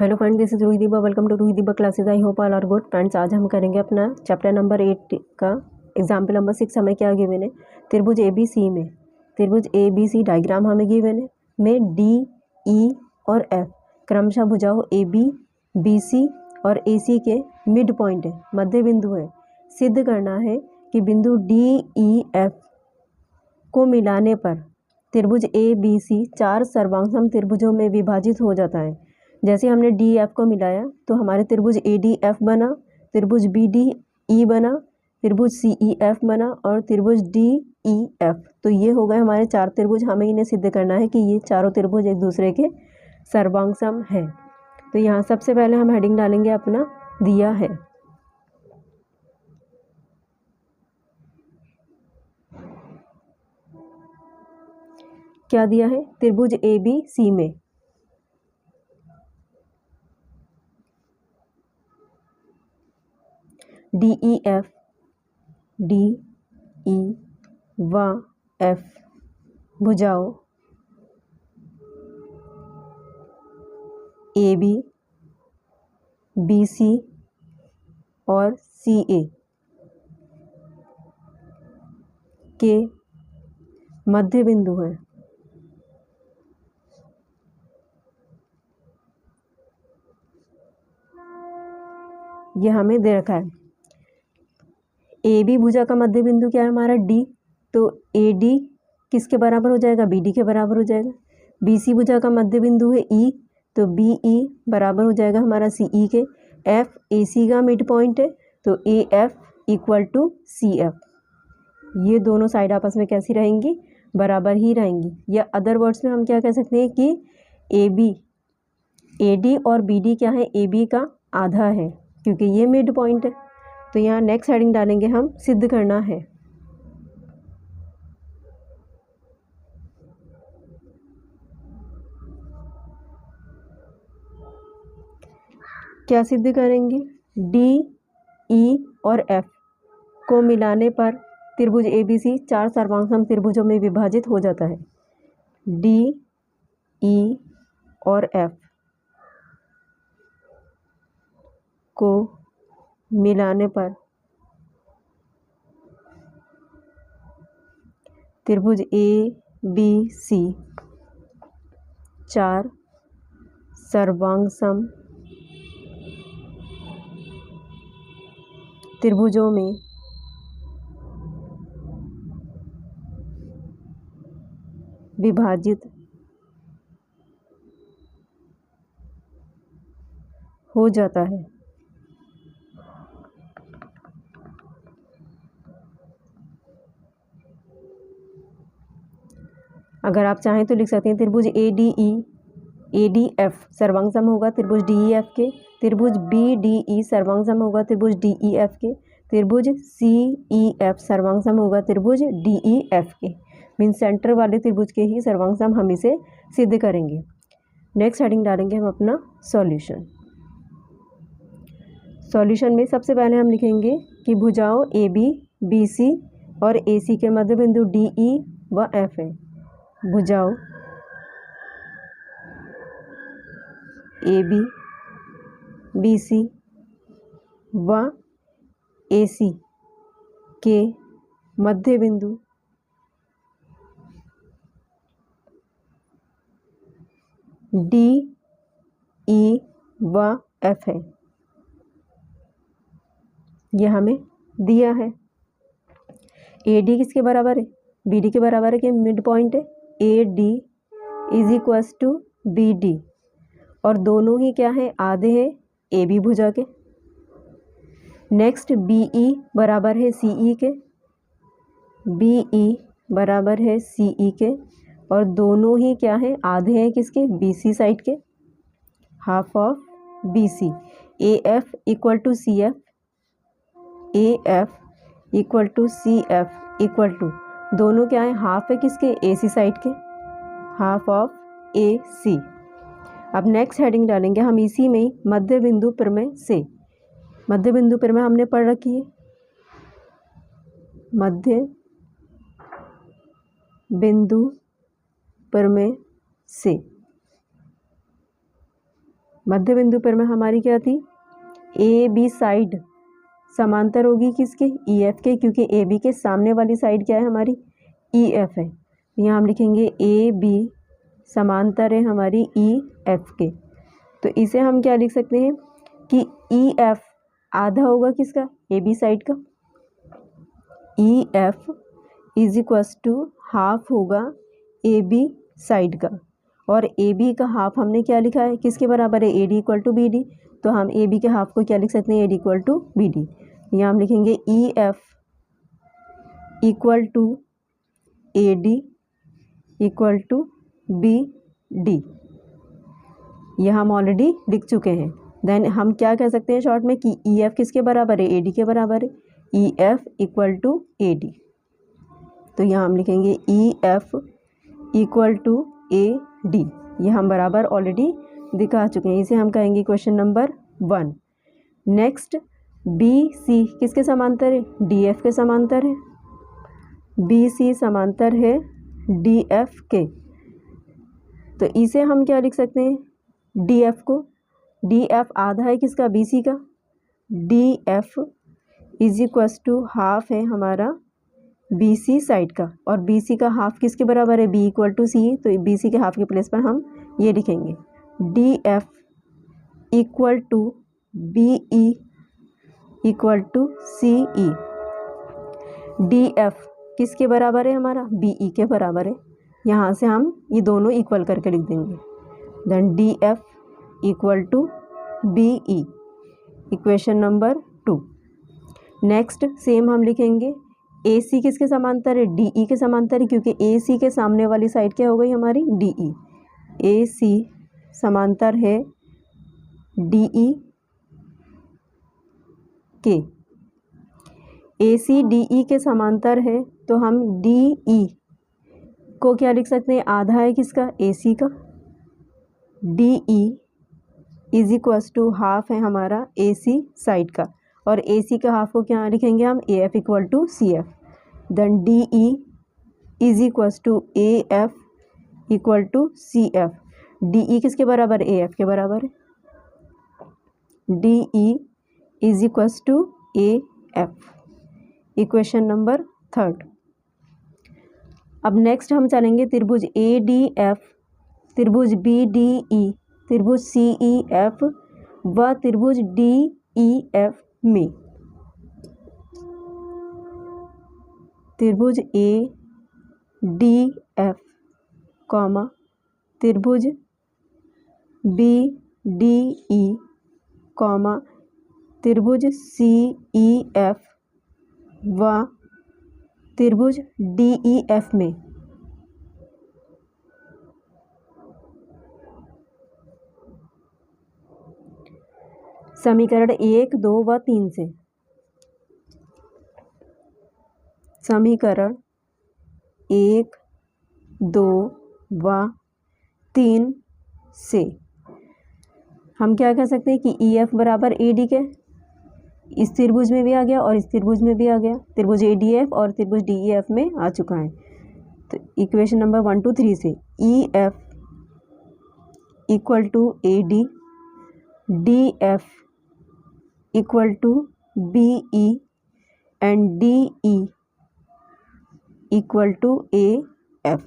Hello friend, this is Roohi Deeba. Welcome to Roohi Deeba classes. I hope all are good friends. आज हम करेंगे अपना chapter number 8 का एग्जाम्पल नंबर 6। हमें क्या गिवन है? त्रिभुज ए बी सी में त्रिभुज ए बी सी डायग्राम हमें गिवन है में डी ई और एफ क्रमशः भुजाओं ए बी बी सी और ए सी के मिड पॉइंट है, मध्य बिंदु है। सिद्ध करना है कि बिंदु डी ई एफ को मिलाने पर त्रिभुज ए बी सी चार सर्वांगसम त्रिभुजों में विभाजित हो जाता है। जैसे हमने डी एफ को मिलाया तो हमारे त्रिभुज ए डी एफ बना, त्रिभुज बी डी ई बना, त्रिभुज सी ई एफ बना और त्रिभुज डी ई एफ। तो ये हो गए हमारे चार त्रिभुज। हमें इन्हें सिद्ध करना है कि ये चारों त्रिभुज एक दूसरे के सर्वांगसम हैं। तो यहाँ सबसे पहले हम हेडिंग डालेंगे अपना दिया है। क्या दिया है? त्रिभुज ए बी सी में डी ई व एफ भुजाओं ए बी बी सी और सी ए के मध्य बिंदु हैं। ये हमें दे रखा है। ए बी भुजा का मध्य बिंदु क्या है? हमारा डी। तो ए डी किसके बराबर हो जाएगा? बी डी के बराबर हो जाएगा। बी सी भुजा का मध्य बिंदु है ई, तो बी ई बराबर हो जाएगा हमारा सी ई के। एफ ए सी का मिड पॉइंट है, तो A F equal to C F. ये दोनों साइड आपस में कैसी रहेंगी? बराबर ही रहेंगी। या अदर वर्ड्स में हम क्या कह सकते हैं कि ए बी ए डी और बी डी क्या है? ए बी का आधा है, क्योंकि ये मिड पॉइंट है। तो यहाँ नेक्स्ट हेडिंग डालेंगे हम सिद्ध करना है। क्या सिद्ध करेंगे? डी ई और एफ को मिलाने पर त्रिभुज ए बी सी चार सर्वांगसम त्रिभुजों में विभाजित हो जाता है। डी ई और एफ को मिलाने पर त्रिभुज ए बी सी चार सर्वांगसम त्रिभुजों में विभाजित हो जाता है। अगर आप चाहें तो लिख सकते हैं त्रिभुज ए डी एफ सर्वांगसम होगा त्रिभुज डी ई एफ के, त्रिभुज बी डी ई सर्वांगसम होगा त्रिभुज डी ई एफ के, त्रिभुज सी ई एफ सर्वांगसम होगा त्रिभुज डी ई एफ के। मीन सेंटर वाले त्रिभुज के ही सर्वांगसम हम इसे सिद्ध करेंगे। नेक्स्ट हेडिंग डालेंगे हम अपना सॉल्यूशन। सॉल्यूशन में सबसे पहले हम लिखेंगे कि भुजाओं ए बी बी सी और ए सी के मध्य बिंदु डी ई व एफ है। भुजाओं ए बी बी सी व ए सी के मध्य बिंदु डी ई व एफ है। यह हमें दिया है। ए डी किसके बराबर है? बी डी के बराबर है कि मिड पॉइंट है। A D is equals to B D और दोनों ही क्या है? आधे हैं ए बी भुजा के। नेक्स्ट बी ई बराबर है सी ई के, बी ई बराबर है सी ई के और दोनों ही क्या है? आधे हैं किसके? बी सी साइड के, half of B C. A F equal to C F, A F equal to C F equal to दोनों क्या है? हाफ है किसके? ए सी साइड के, हाफ ऑफ ए सी। अब नेक्स्ट हेडिंग डालेंगे हम इसी में ही मध्य बिंदु प्रमेय से। मध्य बिंदु प्रमेय हमने पढ़ रखी है। मध्य बिंदु प्रमेय से मध्य बिंदु पर में हमारी क्या थी, ए बी साइड समांतर होगी किसके, ई एफ के, क्योंकि ए बी के सामने वाली साइड क्या है हमारी, ई एफ है। यहाँ हम लिखेंगे ए बी समांतर है हमारी ई एफ के। तो इसे हम क्या लिख सकते हैं कि ई एफ आधा होगा किसका, ए बी साइड का। E F is equals to half होगा ए बी साइड का, और ए बी का हाफ हमने क्या लिखा है, किसके बराबर है, A D equal to B D. तो हम ए बी के हाफ को क्या लिख सकते हैं, A D equal to B D. यहाँ हम लिखेंगे E F equal to A D equal to B D. यह हम ऑलरेडी लिख चुके हैं। देन हम क्या कह सकते हैं शॉर्ट में कि ई एफ किसके बराबर है, ए डी के बराबर है। E F equal to A D. तो यहाँ हम लिखेंगे E F equal to A D. ये हम बराबर ऑलरेडी दिखा चुके हैं। इसे हम कहेंगे question number 1। Next B C किसके समांतर है, डी एफ के समांतर है। बी सी समांतर है डी एफ के। तो इसे हम क्या लिख सकते हैं, डी एफ को, डी एफ आधा है किसका, बी सी का। D F is equals to half है हमारा बी सी साइड का, और बी सी का हाफ किसके बराबर है, बी इक्वल टू सी। तो बी सी के हाफ के प्लेस पर हम ये लिखेंगे D F equal to B E equal to C E. D F किसके बराबर है हमारा, बी ई के बराबर है। यहाँ से हम ये दोनों इक्वल करके लिख देंगे। Then D F equal to B E, equation number 2। Next same हम लिखेंगे ए सी किसके समांतर है, डी ई के समांतर है, क्योंकि ए सी के सामने वाली साइड क्या हो गई हमारी, डी ई। ए सी समांतर है डी ई के। ए सी डी ई के समांतर है, तो हम डी ई को क्या लिख सकते हैं, आधा है किसका, ए सी का। D E is equals to half है हमारा ए सी साइड का, और ए सी का हाफ को क्या लिखेंगे हम, A F equal to C F. Then D E is equals to A F equal to C F. D E किसके बराबर, ए एफ के बराबर है। D E is equals to A F, equation number 3। अब next हम चलेंगे त्रिभुज A D F, त्रिभुज बी डी ई, त्रिभुज सी ई एफ व त्रिभुज डी ई एफ में। त्रिभुज ए डी एफ कॉमा त्रिभुज बी डी ई कॉमा त्रिभुज सी ई एफ व त्रिभुज डी ई एफ में समीकरण 1, 2 व 3 से, समीकरण 1, 2 व 3 से हम क्या कह सकते हैं कि ई एफ बराबर ए डी के। इस त्रिभुज में भी आ गया और इस त्रिभुज में भी आ गया, त्रिभुज ए डी एफ और त्रिभुज डी ई एफ में आ चुका है। तो इक्वेशन नंबर 1, 2, 3 से E F equal to A D, D F equal to B E and D E equal to A F.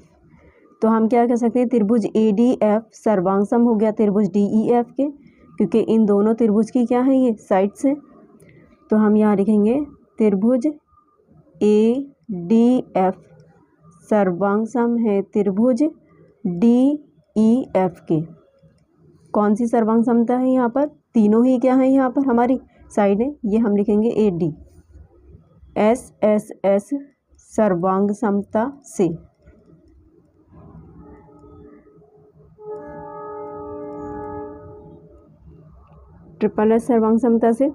तो हम क्या कह सकते हैं, त्रिभुज ए डी एफ सर्वांग सम हो गया त्रिभुज डी ई एफ के, क्योंकि इन दोनों त्रिभुज की क्या है, ये साइड्स हैं। तो हम यहाँ लिखेंगे त्रिभुज ए डी एफ सर्वांग सम है त्रिभुज डी ई एफ के। कौन सी सर्वांग समता है यहाँ पर, तीनों ही क्या है यहाँ पर हमारी साइड है। ये हम लिखेंगे A D, S S S सर्वांग समता से। ट्रिपल एस सर्वांग समता से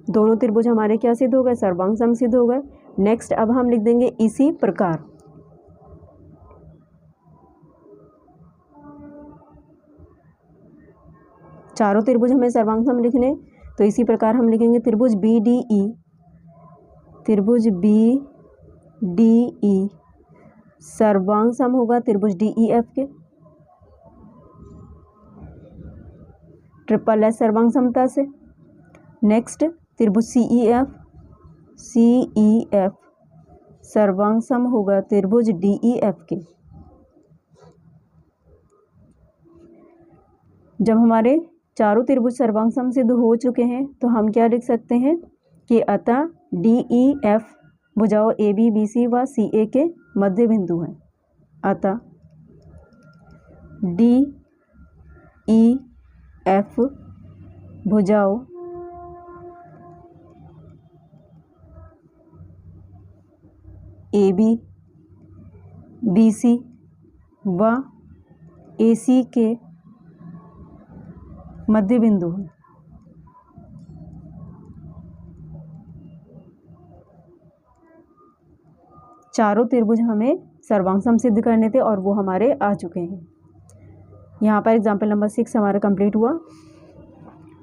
दोनों त्रिभुज हमारे क्या सिद्ध हो गए, सर्वांग सम सिद्ध हो गए। नेक्स्ट अब हम लिख देंगे इसी प्रकार। चारों त्रिभुज हमें सर्वांग सम लिखने, तो इसी प्रकार हम लिखेंगे त्रिभुज बी डी ई, त्रिभुज बी डी ई सर्वांग सम होगा त्रिभुज डी ई एफ के। ट्रिपल एस सर्वांग समता से। नेक्स्ट त्रिभुज सी ई एफ सर्वांग सम होगा त्रिभुज डी ई एफ के। जब हमारे चारों त्रिभुज सर्वांग सम सिद्ध हो चुके हैं तो हम क्या लिख सकते हैं कि अतः डी ई एफ भुजाओं ए बी बी सी व सी ए के मध्य बिंदु हैं। अतः डी ई एफ भुजाओं ए बी बी सी व ए सी के मध्य बिंदु है। चारों त्रिभुज हमें सर्वांग सम सिद्ध करने थे और वो हमारे आ चुके हैं। यहाँ पर एग्जाम्पल नंबर 6 हमारा कंप्लीट हुआ।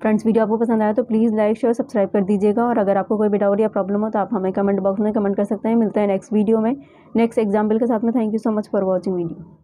फ्रेंड्स, वीडियो आपको पसंद आया तो प्लीज़ लाइक शेयर सब्सक्राइब कर दीजिएगा और अगर आपको कोई भी डाउट या प्रॉब्लम हो तो आप हमें कमेंट बॉक्स में कमेंट कर सकते हैं। मिलते हैं नेक्स्ट वीडियो में नेक्स्ट एग्जाम्पल के साथ में। Thank you so much for watching video.